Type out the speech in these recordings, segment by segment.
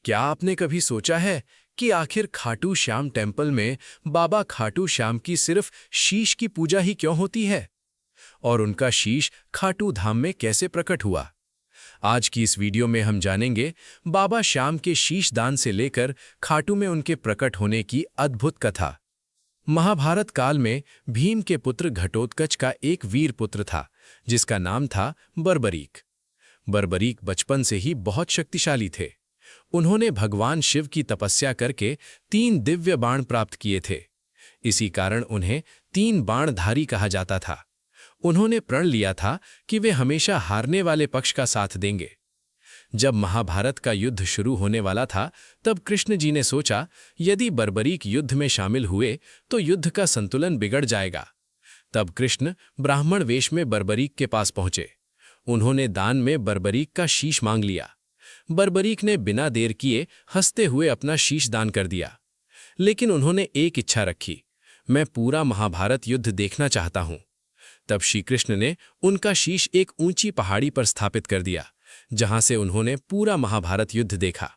क्या आपने कभी सोचा है कि आखिर खाटू श्याम टेम्पल में बाबा खाटू श्याम की सिर्फ शीश की पूजा ही क्यों होती है और उनका शीश खाटू धाम में कैसे प्रकट हुआ? आज की इस वीडियो में हम जानेंगे बाबा श्याम के शीश दान से लेकर खाटू में उनके प्रकट होने की अद्भुत कथा। महाभारत काल में भीम के पुत्र घटोत्कच का एक वीर पुत्र था जिसका नाम था बर्बरीक। बर्बरीक बचपन से ही बहुत शक्तिशाली थे। उन्होंने भगवान शिव की तपस्या करके 3 दिव्य बाण प्राप्त किए थे। इसी कारण उन्हें 3 बाणधारी कहा जाता था। उन्होंने प्रण लिया था कि वे हमेशा हारने वाले पक्ष का साथ देंगे। जब महाभारत का युद्ध शुरू होने वाला था तब कृष्ण जी ने सोचा, यदि बर्बरीक युद्ध में शामिल हुए तो युद्ध का संतुलन बिगड़ जाएगा। तब कृष्ण ब्राह्मण वेश में बर्बरीक के पास पहुंचे। उन्होंने दान में बर्बरीक का शीश मांग लिया। बर्बरीक ने बिना देर किए हंसते हुए अपना शीश दान कर दिया। लेकिन उन्होंने एक इच्छा रखी, मैं पूरा महाभारत युद्ध देखना चाहता हूं। तब श्री कृष्ण ने उनका शीश एक ऊंची पहाड़ी पर स्थापित कर दिया, जहां से उन्होंने पूरा महाभारत युद्ध देखा।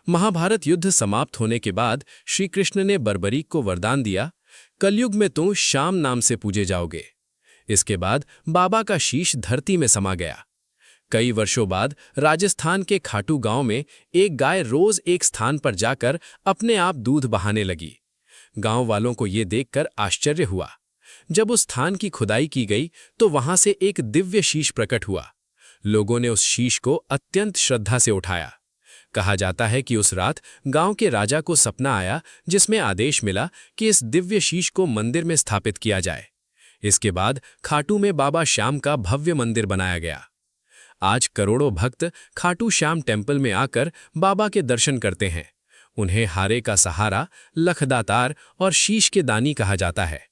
महाभारत युद्ध समाप्त होने के बाद श्री कृष्ण ने बर्बरीक को वरदान दिया, कलयुग में तुम श्याम नाम से पूजे जाओगे। इसके बाद बाबा का शीश धरती में समा गया। कई वर्षों बाद राजस्थान के खाटू गांव में एक गाय रोज एक स्थान पर जाकर अपने आप दूध बहाने लगी। गांव वालों को यह देखकर आश्चर्य हुआ। जब उस स्थान की खुदाई की गई तो वहां से एक दिव्य शीश प्रकट हुआ। लोगों ने उस शीश को अत्यंत श्रद्धा से उठाया। कहा जाता है कि उस रात गांव के राजा को सपना आया जिसमें आदेश मिला कि इस दिव्य शीश को मंदिर में स्थापित किया जाए। इसके बाद खाटू में बाबा श्याम का भव्य मंदिर बनाया गया। आज करोड़ों भक्त खाटू श्याम टेम्पल में आकर बाबा के दर्शन करते हैं। उन्हें हारे का सहारा, लखदातार और शीश के दानी कहा जाता है।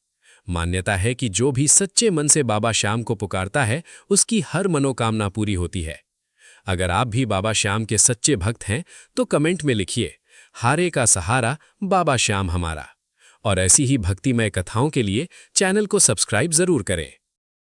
मान्यता है कि जो भी सच्चे मन से बाबा श्याम को पुकारता है उसकी हर मनोकामना पूरी होती है। अगर आप भी बाबा श्याम के सच्चे भक्त हैं तो कमेंट में लिखिए, हारे का सहारा बाबा श्याम हमारा। और ऐसी ही भक्तिमय कथाओं के लिए चैनल को सब्सक्राइब जरूर करें।